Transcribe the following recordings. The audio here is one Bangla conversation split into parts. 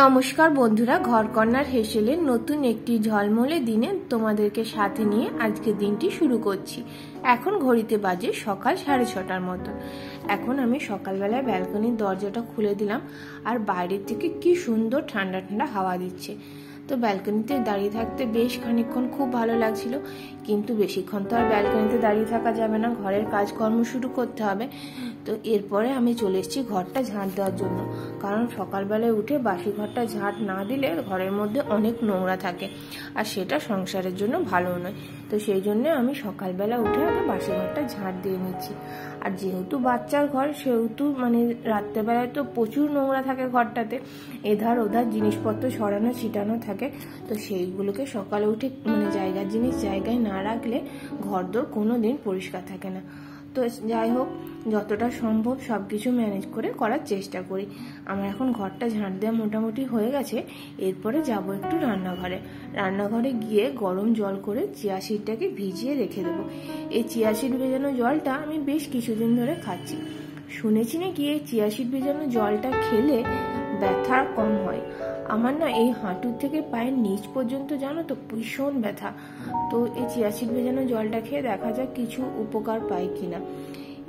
নমস্কার বন্ধুরা, ঘরকন্যার হেসেলের নতুন একটি ঝলমলে দিনে তোমাদেরকে সাথে নিয়ে আজকের দিনটি শুরু করছি। এখন ঘড়িতে বাজে সকাল 6:30টার মতো। এখন আমি সকালবেলায় ব্যালকনির দরজাটা খুলে দিলাম, আর বাইরের থেকে কি সুন্দর ঠান্ডা ঠান্ডা হাওয়া দিচ্ছে। তো ব্যালকনিতে দাঁড়িয়ে থাকতে বেশ খানিকক্ষণ খুব ভালো লাগছিল, কিন্তু বেশিক্ষণ তো আর ব্যালকনিতে দাঁড়িয়ে থাকা যাবে না, ঘরের কাজকর্ম শুরু করতে হবে। তো এরপরে আমি চলে এসেছি ঘরটা ঝাঁট দেওয়ার জন্য, কারণ সকালবেলায় উঠে বাসি ঘরটা ঝাঁট না দিলে ঘরের মধ্যে অনেক নোংরা থাকে, আর সেটা সংসারের জন্য ভালো নয়। তো সেই জন্য আমি সকালবেলা উঠে আগে বাসি ঘরটা ঝাঁট দিয়ে নিচ্ছি। আর যেহেতু বাচ্চার ঘর, সেহেতু রাত্রেবেলায় তো প্রচুর নোংরা থাকে ঘরটাতে, এধার ওধার জিনিসপত্র ছড়ানো ছিটানো থাকে। তো সেইগুলোকে সকালে উঠে জায়গার জিনিস জায়গায় না রাখলে ঘরদোর কোনো দিন পরিষ্কার থাকে না। তো যাই হোক, যতটা সম্ভব সব কিছু ম্যানেজ করে করার চেষ্টা করি। আমার এখন ঘরটা ঝাঁট দেওয়া মোটামুটি হয়ে গেছে। এরপরে যাব একটু রান্নাঘরে গিয়ে গরম জল করে চিয়া সিডটাকে ভিজিয়ে রেখে দেবো। এই চিয়া সিড ভেজানো জলটা আমি বেশ কিছুদিন ধরে খাচ্ছি। শুনেছি নাকি এই চিয়া সিড ভেজানো জলটা খেলে ব্যথা কম হয়। আমার না এই হাঁটুর থেকে পায়ের নিচ পর্যন্ত জানো তো ভীষণ ব্যথা। তো এই চিয়া সিড ভেজানো জলটা খেয়ে দেখা যাক কিছু উপকার পাই কিনা।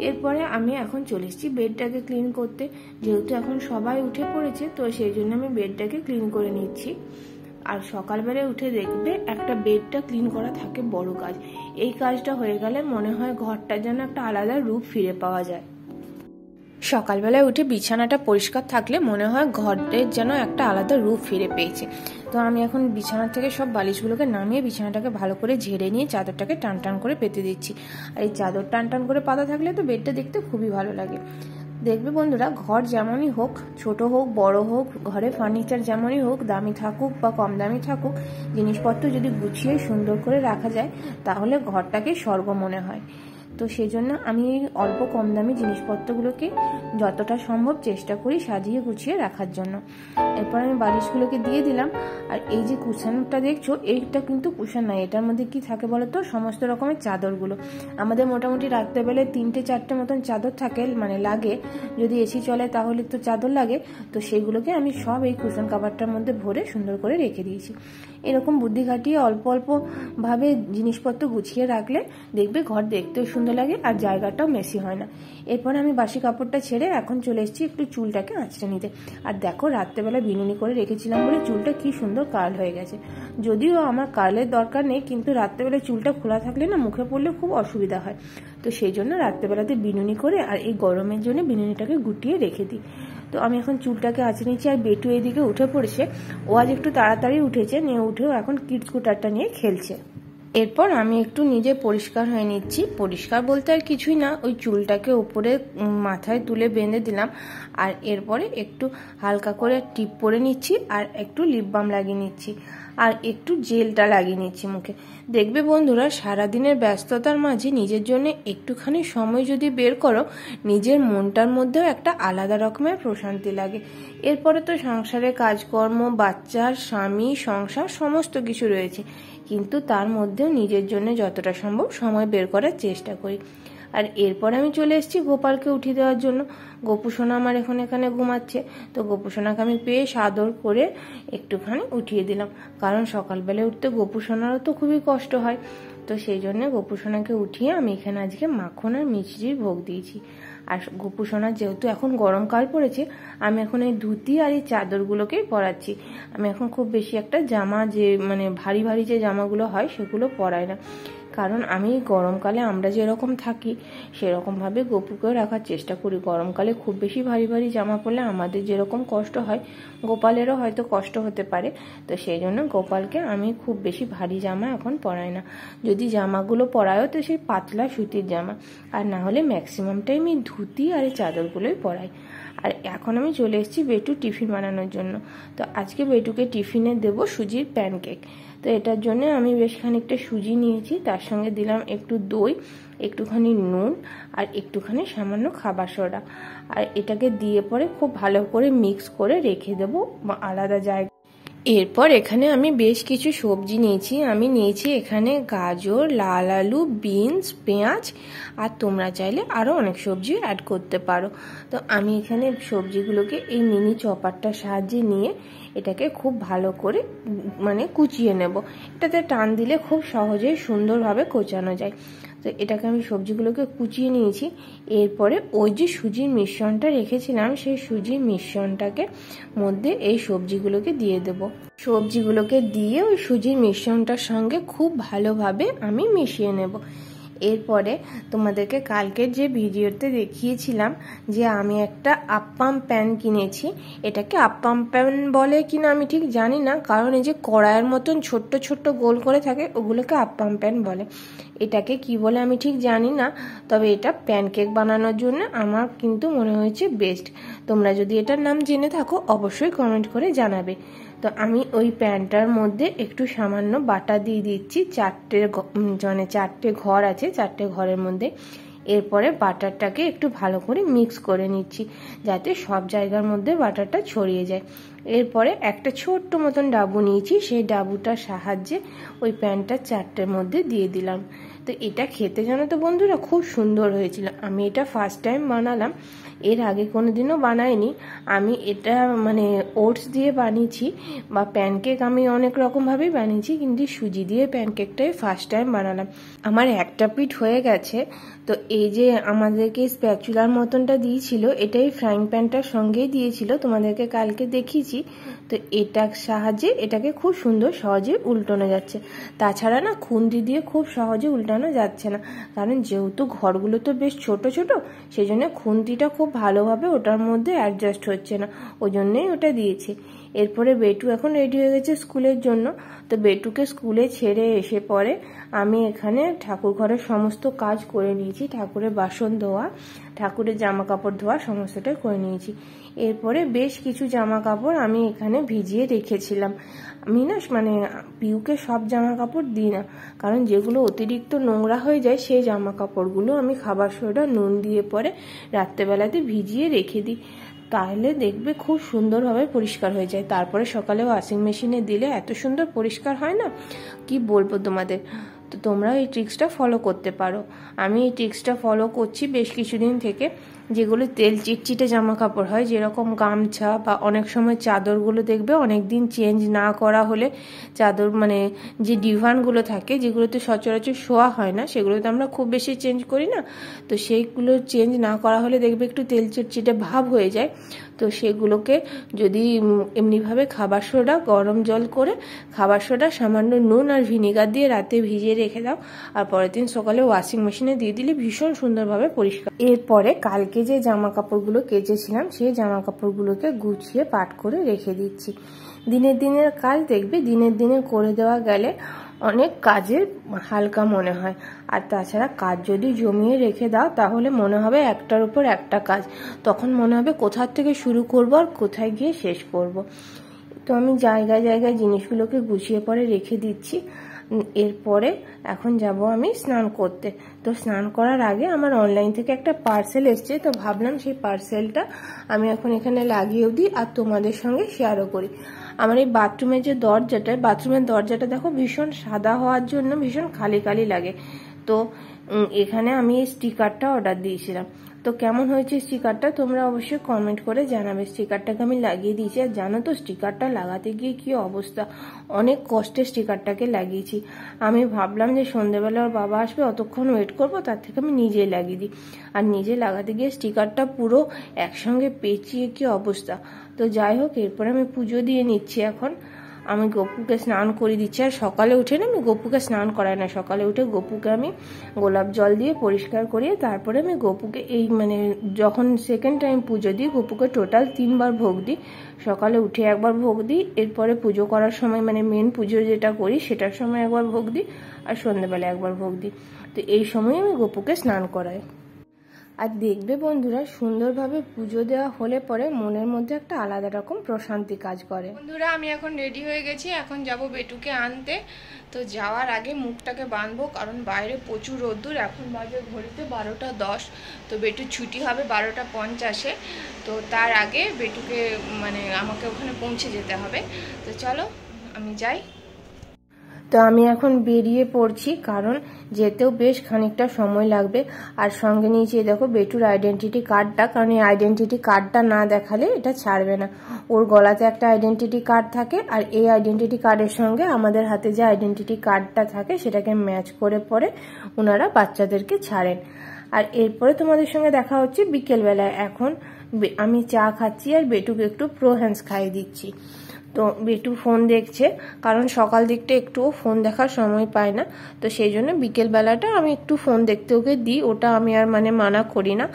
এরপরে আমি এখন চলে এসেছি বেডটাকে ক্লিন করতে। যেহেতু এখন সবাই উঠে পড়েছে, তো সেই জন্য আমি বেডটাকে ক্লিন করে নিচ্ছি। আর সকালবেলায় উঠে দেখবে একটা বেডটা ক্লিন করা থাকে বড় কাজ। এই কাজটা হয়ে গেলে মনে হয় ঘরটা যেন একটা আলাদা রূপ ফিরে পাওয়া যায়। সকালবেলায় উঠে বিছানাটা পরিষ্কার থাকলে মনে হয় ঘরের যেন একটা আলাদা রূপ ফিরে পেয়েছে। তো আমি এখন বিছানা থেকে সব বালিশগুলোকে নামিয়ে বিছানাটাকে ভালো করে ঝেড়ে নিয়ে চাদরটাকে টান টান করে পেতে দিচ্ছি। আর এই চাদর টান টান করে পাতা থাকলে তো বেডটা দেখতে খুবই ভালো লাগে। দেখবে বন্ধুরা, ঘর যেমনই হোক, ছোট হোক বড় হোক, ঘরে ফার্নিচার যেমনই হোক, দামি থাকুক বা কম দামি থাকুক, জিনিসপত্র যদি গুছিয়ে সুন্দর করে রাখা যায় তাহলে ঘরটাকে স্বর্গ মনে হয়। তো সেই জন্য আমি এই অল্প কম দামি জিনিসপত্রগুলোকে যতটা সম্ভব চেষ্টা করি সাজিয়ে গুছিয়ে রাখার জন্য। এরপর আমি বালিশগুলোকে দিয়ে দিলাম। আর এই যে কুশনটা দেখছো, এইটা কিন্তু কুশন নয়, এটার মধ্যে কি থাকে বলতো, সমস্ত রকমের চাদরগুলো। আমাদের মোটামুটি রাত্রেবেলায় 3-4টে মতন চাদর থাকে, লাগে। যদি এসি চলে তাহলে তো চাদর লাগে। তো সেইগুলোকে আমি সব এই কুশন কাভারটার মধ্যে ভরে সুন্দর করে রেখে দিয়েছি। এরকম বুদ্ধি খাটিয়ে অল্প অল্প ভাবে জিনিসপত্র গুছিয়ে রাখলে দেখবে ঘর দেখতেও সুন্দর লাগে আর জায়গাটাও মেসি হয় না। এরপর আমি বাসি কাপড়টা ছেড়ে এখন চলে এসেছি একটু চুলটাকে আঁচড়ে নিতে। আর দেখো, রাত্রেবেলা বিনুনি করে রেখেছিলাম বলে চুলটা কি সুন্দর কার্ল হয়ে গেছে। যদিও আমার কার্লের দরকার নেই, কিন্তু রাত্রেবেলা চুলটা খোলা থাকলে না মুখে পড়লে খুব অসুবিধা হয়। তো সেই জন্য রাত্রেবেলাতে বিনুনি করে আর এই গরমের জন্য বিনুনিটাকে গুটিয়ে রেখে দিই। তো আমি এখন চুলটাকে আঁচড়ে নিচ্ছি। আর বেটু এইদিকে উঠে পড়েছে। ও আজ একটু তাড়াতাড়ি উঠেছে, নিয়ে উঠেও এখন কিড স্কুটারটা নিয়ে খেলছে। এরপর আমি একটু নিজে পরিষ্কার হয়ে নিচ্ছি। পরিষ্কার বলতে আর কিছুই না, ওই চুলটাকে উপরে মাথায় তুলে বেঁধে দিলাম। আর এরপরে একটু হালকা করে টিপ পরে নিচ্ছি, আর একটু লিপ বাম লাগিয়ে নিচ্ছি, আর একটু জেলটা লাগিয়ে নিচ্ছি মুখে। দেখবে বন্ধুরা, সারাদিনের ব্যস্ততার মাঝে নিজের জন্য একটুখানি সময় যদি বের করো, নিজের মনটার মধ্যেও একটা আলাদা রকমের প্রশান্তি লাগে। এরপরে তো সংসারের কাজকর্ম, বাচ্চার, স্বামী, সংসার সমস্ত কিছু রয়েছে, কিন্তু তার মধ্যেও নিজের জন্য যতটা সম্ভব সময় বের করার চেষ্টা করি। আর এরপর আমি চলে এসেছি গোপালকে উঠিয়ে দেওয়ার জন্য। গোপুসোনা আমার এখানে ঘুমাচ্ছে। তো গোপুসোনাকে আমি বেশ আদর করে একটুখানি উঠিয়ে দিলাম, কারণ সকালবেলায় উঠতে গোপুসোনারও তো খুবই কষ্ট হয়। তো সেই জন্য গোপুসোনাকে উঠিয়ে আমি এখানে আজকে মাখন আর মিষ্টির ভোগ দিয়েছি। আর গোপুসোনার যেহেতু এখন গরমকাল পড়েছে, আমি এখন এই ধুতি আর এই চাদরগুলোকেই পরাচ্ছি। আমি এখন খুব বেশি একটা জামা, যে ভারী ভারী যে জামাগুলো হয় সেগুলো পরাই না, কারণ আমি গরমকালে আমরা যেরকম থাকি সেরকমভাবে গোপুকেও রাখার চেষ্টা করি। গরমকালে খুব বেশি ভারী ভারী জামা পরলে আমাদের যেরকম কষ্ট হয়, গোপালেরও হয়তো কষ্ট হতে পারে। তো সেই জন্য গোপালকে আমি খুব বেশি ভারী জামা এখন পরাই না। যদি জামাগুলো পরায়ও তো সেই পাতলা সুতির জামা, আর না হলে ম্যাক্সিমাম টাইম এই ধুতি আর এই চাদরগুলোই পরাই। আর এখন আমি চলে এসেছি বেটু টিফিন বানানোর জন্য। তো আজকে বেটুকে টিফিনে দেব সুজির প্যানকেক। তো এটার জন্য আমি বেশ খানিকটা সুজি নিয়েছি, তার সঙ্গে দিলাম একটু দই, একটুখানি নুন, আর একটুখানি সামান্য খাবার সোডা। আর এটাকে দিয়ে পরে খুব ভালো করে মিক্স করে রেখে দেবো আলাদা জায়গায়। এরপর এখানে আমি বেশ কিছু সবজি নিয়েছি। আমি নিয়েছি এখানে গাজর, লাল আলু, বিনস, পেঁয়াজ, আর তোমরা চাইলে আরও অনেক সবজি অ্যাড করতে পারো। তো আমি এখানে সবজিগুলোকে এই মিনি চপারটার সাহায্যে নিয়ে এটাকে খুব ভালো করে মানে কুচিয়ে নেব। এটাতে টান দিলে খুব সহজেই সুন্দরভাবে কোচানো যায়। তো এটাকে আমি সবজিগুলোকে কুচিয়ে নিয়েছি। এরপরে ওই যে সুজির মিশ্রণটা রেখেছিলাম সেই সুজির মিশ্রণটাকে মধ্যে এই সবজিগুলোকে দিয়ে দেব। সবজিগুলোকে দিয়ে ওই সুজির মিশ্রণটার সঙ্গে খুব ভালোভাবে আমি মিশিয়ে নেব। এরপরে তোমাদেরকে কালকের যে ভিডিওতে দেখিয়েছিলাম যে আমি একটা আপ্পাম প্যান কিনেছি। এটাকে আপ্পাম প্যান বলে কিনা আমি ঠিক জানি না, কারণ এই যে কড়াইয়ের মতন ছোট্ট ছোট্ট গোল করে থাকে ওগুলোকে আপ্পাম প্যান বলে। এটাকে কি বলে আমি ঠিক জানি না, তবে এটা প্যানকেক বানানোর জন্য আমার কিন্তু মনে হয়েছে বেস্ট। তোমরা যদি এটার নাম জেনে থাকো অবশ্যই কমেন্ট করে জানাবে। তো আমি ওই প্যানটার মধ্যে একটু সামান্য বাটা দিয়ে দিচ্ছি। চারটে ঘর আছে, চারটে ঘরের মধ্যে। এরপরে বাটারটাকে একটু ভালো করে মিক্স করে নিচ্ছি যাতে সব জায়গার মধ্যে বাটারটা ছড়িয়ে যায়। এরপরে একটা ছোট্ট মতন ডাবু নিয়েছি, সেই ডাবুটার সাহায্যে ওই প্যানটা চারটের মধ্যে দিয়ে দিলাম। তো এটা খেতে জানো তো বন্ধুরা খুব সুন্দর হয়েছিল। আমি এটা ফার্স্ট টাইম বানালাম, এর আগে কোনোদিনও বানাইনি। আমি এটা মানে ওটস দিয়ে বানিয়েছি, বা প্যানকেক আমি অনেক রকমভাবেই বানিয়েছি, কিন্তু সুজি দিয়ে প্যানকেকটাই ফার্স্ট টাইম বানালাম। আমার একটা পিঠ হয়ে গেছে। তো এই যে আমাদেরকে স্প্যাচুলার মতনটা দিয়েছিল, এটাই ফ্রাইং প্যানটার সঙ্গেই দিয়েছিল, তোমাদেরকে কালকে দেখিয়েছি। তো এটার সাহায্যে এটাকে খুব সুন্দর সহজে উল্টানো যাচ্ছে। তাছাড়া না খুন্তি দিয়ে খুব সহজে উল্টানো যাচ্ছে না, কারণ যেহেতু ঘরগুলো তো বেশ ছোট ছোট, সেই জন্য খুন্তিটা খুব ভালোভাবে ওটার মধ্যে অ্যাডজাস্ট হচ্ছে না, ওই জন্যই ওটা দিয়েছি। এরপরে বেটু এখন রেডি হয়ে গেছে স্কুলের জন্য। তো বেটুকে স্কুলে ছেড়ে এসে পরে আমি এখানে ঠাকুর ঘরের সমস্ত কাজ করে নিয়েছি। ঠাকুরের বাসন ধোয়া, ঠাকুরের জামা কাপড় ধোয়া সমস্তটাই করে নিয়েছি। এরপরে বেশ কিছু জামা কাপড় আমি এখানে ভিজিয়ে রেখেছিলাম। আমি না মানে পিউকে সব জামা কাপড় দিই না, কারণ যেগুলো অতিরিক্ত নোংরা হয়ে যায় সেই জামা কাপড়গুলো আমি খাবার সোডা নুন দিয়ে পরে রাত্রেবেলাতে ভিজিয়ে রেখে দিই। তাহলে দেখবে খুব সুন্দরভাবে পরিষ্কার হয়ে যায়। তারপরে সকালে ওয়াশিং মেশিনে দিলে এত সুন্দর পরিষ্কার হয় না, কি বলবো তোমাদের। তো তোমরা এই ট্রিক্সটা ফলো করতে পারো। আমি এই ট্রিক্সটা ফলো করছি বেশ কিছুদিন থেকে। যেগুলো তেল চিটচিটে জামা কাপড় হয়, যেরকম গামছা বা অনেক সময় চাদরগুলো দেখবে অনেক দিন চেঞ্জ না করা হলে চাদর মানে যে ডিভানগুলো থাকে যেগুলোতে সচরাচর শোয়া হয় না, সেগুলো তো আমরা খুব বেশি চেঞ্জ করি না। তো সেইগুলো চেঞ্জ না করা হলে দেখবে একটু তেল চিটচিটে ভাব হয়ে যায়। তো সেগুলোকে যদি এমনিভাবে খাবার সোডা গরম জল করে খাবার সোডা সামান্য নুন আর ভিনিগার দিয়ে রাতে ভিজিয়ে রেখে দাও, আর পরের দিন সকালে ওয়াশিং মেশিনে দিয়ে দিলে ভীষণ সুন্দরভাবে পরিষ্কার। এরপরে কালকে যে জামা কাপড়গুলো কেচেছিলাম সেই জামা কাপড়গুলোকে গুছিয়ে পাট করে রেখে দিচ্ছি। দিনের দিনের কাজ দেখবে দিনের দিনে করে দেওয়া গেলে অনেক কাজের হালকা মনে হয়। আর তাছাড়া কাজ যদি জমিয়ে রেখে দাও তাহলে মনে হবে একটার উপর একটা কাজ, তখন মনে হবে কোথার থেকে শুরু করব আর কোথায় গিয়ে শেষ করব। তো আমি জায়গায় জায়গায় জিনিসগুলোকে গুছিয়ে পরে রেখে দিচ্ছি। এরপরে এখন যাব আমি স্নান করতে। তো স্নান করার আগে আমার অনলাইন থেকে একটা পার্সেল এসছে, তো ভাবলাম সেই পার্সেলটা আমি এখন এখানে লাগিয়েও দিই আর তোমাদের সঙ্গে শেয়ারও করি। আমার এই বাথরুমের দরজাটা দেখো ভীষণ সাদা হওয়ার জন্য ভীষণ খালি খালি লাগে। তো এখানে আমি এই স্টিকারটা অর্ডার দিয়েছিলাম। তো কেমন হয়েছে স্টিকারটা তোমরা অবশ্যই কমেন্ট করে জানাবে। স্টিকারটাকে আমি লাগিয়ে দিয়েছি, আর জানো তো স্টিকারটা লাগাতে গিয়ে কি অবস্থা, অনেক কষ্টে স্টিকারটাকে লাগিয়েছি। আমি ভাবলাম যে সন্ধ্যেবেলা ওর বাবা আসবে, অতক্ষণ ওয়েট করবো, তার থেকে আমি নিজেই লাগিয়ে দিই। আর নিজে লাগাতে গিয়ে স্টিকারটা পুরো একসঙ্গে পেঁচিয়ে কি অবস্থা। তো যাই হোক, এরপরে আমি পুজো দিয়ে নিচ্ছি। এখন আমি গপুকে স্নান করে দিচ্ছি। আর সকালে উঠে না আমি গপুকে স্নান করাই না, সকালে উঠে গপুকে আমি গোলাপ জল দিয়ে পরিষ্কার করিয়ে তারপরে আমি গপুকে এই মানে যখন সেকেন্ড টাইম পুজো দিই গপুকে টোটাল 3 বার ভোগ দিই। সকালে উঠে একবার ভোগ দিই, এরপরে পুজো করার সময় মানে মেন পুজো যেটা করি সেটার সময় একবার ভোগ দিই, আর সন্ধ্যেবেলা একবার ভোগ দিই। তো এই সময় আমি গপুকে স্নান করাই। আর দেখবে বন্ধুরা, সুন্দরভাবে পুজো দেওয়া হলে পরে মনের মধ্যে একটা আলাদা রকম প্রশান্তি কাজ করে। বন্ধুরা, আমি এখন রেডি হয়ে গেছি, এখন যাব বেটুকে আনতে। তো যাওয়ার আগে মুখটাকে বাঁধবো, কারণ বাইরে প্রচুর রোদ্দুর। এখন বাজে ঘড়িতে 12টা 10। তো বেটুর ছুটি হবে 12টা 50-এ। তো তার আগে বেটুকে আমাকে ওখানে পৌঁছে যেতে হবে। তো চলো আমি যাই। তো আমি এখন বেরিয়ে পড়ছি, কারণ যেতেও বেশ খানিকটা সময় লাগবে। আর সঙ্গে নিয়েছি দেখো বেটুর আইডেন্টিটি কার্ডটা, কারণ এই আইডেন্টিটি কার্ডটা না দেখালে এটা ছাড়বে না। ওর গলাতে একটা আইডেন্টিটি কার্ড থাকে, আর এই আইডেন্টিটি কার্ডের সঙ্গে আমাদের হাতে যে আইডেন্টিটি কার্ডটা থাকে সেটাকে ম্যাচ করে পরে ওনারা বাচ্চাদেরকে ছাড়েন। আর এরপরে তোমাদের সঙ্গে দেখা হচ্ছে বিকেলবেলায়। এখন আমি চা খাচ্ছি আর বেটুকে একটু প্রো হ্যান্ডস খাইয়ে দিচ্ছি। তো বেটু ফোন দেখছে, কারণ সকাল দিকটা একটুও ফোন দেখার সময় পায় না। তো সেই জন্য বিকেলবেলাটা আমি একটু ফোন দেখতে ওকে দিই, ওটা আমি আর মানা করি না।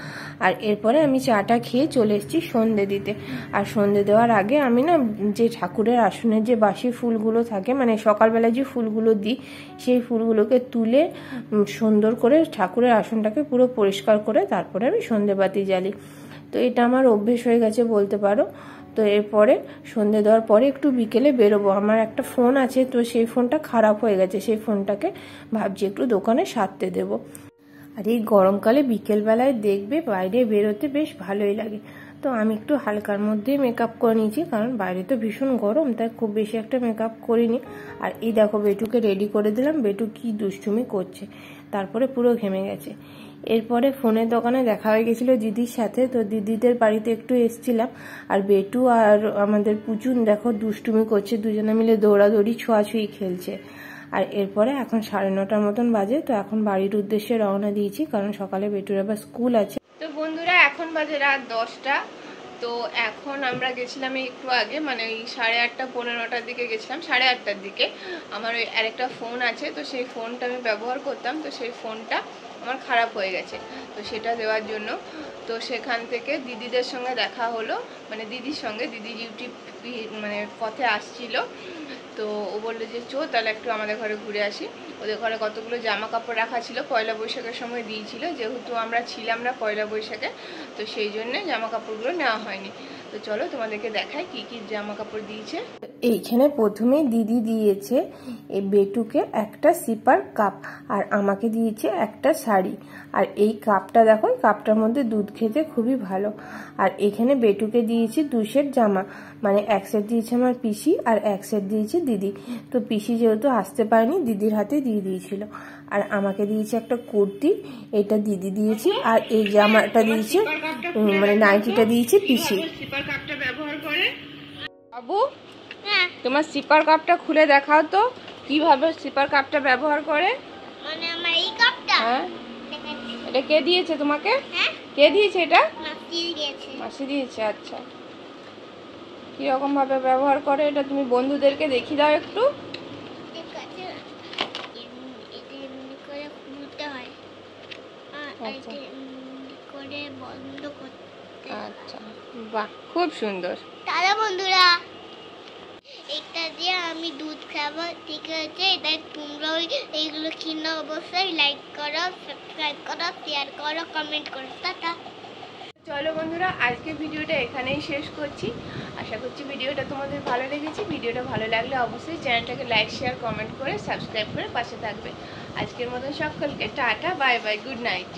আর এরপরে আমি চাটা খেয়ে চলে এসেছি সন্ধে দিতে। আর সন্ধে দেওয়ার আগে আমি না যে ঠাকুরের আসনের যে বাসি ফুলগুলো থাকে, সকালবেলায় যে ফুলগুলো দিই, সেই ফুলগুলোকে তুলে সুন্দর করে ঠাকুরের আসনটাকে পুরো পরিষ্কার করে তারপরে আমি সন্ধেবাতি জ্বালি। তো এটা আমার অভ্যেস হয়ে গেছে বলতে পারো। তো এরপরে সন্ধে দেওয়ার পরে একটু বিকেলে বেরোবো। আমার একটা ফোন আছে, তো সেই ফোনটা খারাপ হয়ে গেছে, সেই ফোনটাকে ভাবছি একটু দোকানে সারতে দেবো। আর এই গরমকালে বিকেলবেলায় দেখবে বাইরে বেরোতে বেশ ভালোই লাগে। তো আমি একটু হালকার মধ্যে মেকআপ করে নিয়েছি, কারণ বাইরে তো ভীষণ গরম, তাই খুব বেশি একটা মেকআপ করিনি। আর এই দেখো বেটুকে রেডি করে দিলাম, বেটু কি দুষ্টুমি করছে, তারপরে পুরো ঘেমে গেছে। এরপরে ফোনের দোকানে দেখা হয়ে গেছিলো দিদির সাথে। তো দিদিদের বাড়িতে একটু এসছিলাম। আর বেটু আর আমাদের পুচুন দেখো দুষ্টুমি করছে, দুজনে মিলে দৌড়াদৌড়ি ছোঁয়াছুঁয়ি খেলছে। আর এরপরে এখন 9:30 মতন বাজে। তো এখন বাড়ির উদ্দেশ্যে রওনা দিয়েছি, কারণ সকালে বেটুর আবার স্কুল আছে। তো বন্ধুরা, এখন বাজে রাত 10টা। তো এখন আমরা গেছিলাম একটু আগে, ওই 8:30-15টার দিকে গেছিলাম, 8:30টার দিকে। আমার ওই আরেকটা ফোন আছে, তো সেই ফোনটা আমি ব্যবহার করতাম, তো সেই ফোনটা আমার খারাপ হয়ে গেছে, তো সেটা দেওয়ার জন্য। তো সেখান থেকে দিদিদের সঙ্গে দেখা হলো, দিদির সঙ্গে, দিদি ইউটিউব পথে আসছিল। তো ও বললো যে চো তাহলে একটু আমাদের ঘরে ঘুরে আসি। ওদের ঘরে কতগুলো জামা কাপড় রাখা ছিল, পয়লা বৈশাখের সময় দিয়েছিল, যেহেতু আমরা ছিলাম না পয়লা বৈশাখে, তো সেই জন্যে জামা কাপড়গুলো নেওয়া হয়নি। তো চলো তোমাদেরকে দেখাই কি কি জামা কাপড় দিয়েছে। এইখানে প্রথমেই দিদি দিয়েছে এই বেটুকে একটা সিপার কাপ, আর আমাকে দিয়েছে একটা শাড়ি। আর এই কাপটা দেখো, এই কাপটার মধ্যে দুধ খেতে খুবই ভালো। আর এখানে বেটুকে দিয়েছি 2 সেট জামা, এক সেট দিয়েছে আমার পিসি আর এক সেট দিয়েছে দিদি। তো পিসি যেহেতু আসতে পারেনি, দিদির হাতে দিয়ে দিয়েছিল। আর আমাকে দিয়েছে একটা কুর্তি, এটা দিদি দিয়েছি। আর এই জামাটা দিয়েছে নাইটিটা দিয়েছে পিসি। সিপার কাপটা ব্যবহার করে বাবু, তোমার সিপার কাপটা খুলে দেখাও তো কিভাবে সিপার কাপটা ব্যবহার করে। আমার এই কাপটা, হ্যাঁ, এটা কে দিয়েছে তোমাকে? কে দিয়েছে এটা? মাসি দিয়েছে। আচ্ছা, কিরকম ভাবে ব্যবহার করে এটা তুমি বন্ধুদেরকে দেখিয়ে দাও একটু। আচ্ছা, বাহ, খুব সুন্দর। তাহলে বন্ধুরা, এটা দিয়ে আমি দুধ খাবো, ঠিক আছে? এটা তোমরা এইগুলো কিনো, অবশ্যই লাইক করো, সাবস্ক্রাইব করো, শেয়ার করো, কমেন্ট করো। টাটা। চলো বন্ধুরা, আজকে ভিডিওটা এখানেই শেষ করছি। আশা করছি ভিডিওটা তোমাদের ভালো লেগেছে। ভিডিওটা ভালো লাগলে অবশ্যই চ্যানেলটাকে লাইক, শেয়ার, কমেন্ট করে সাবস্ক্রাইব করে পাশে থাকবে। আজকের মতন সকলকে tata, bye bye, good night.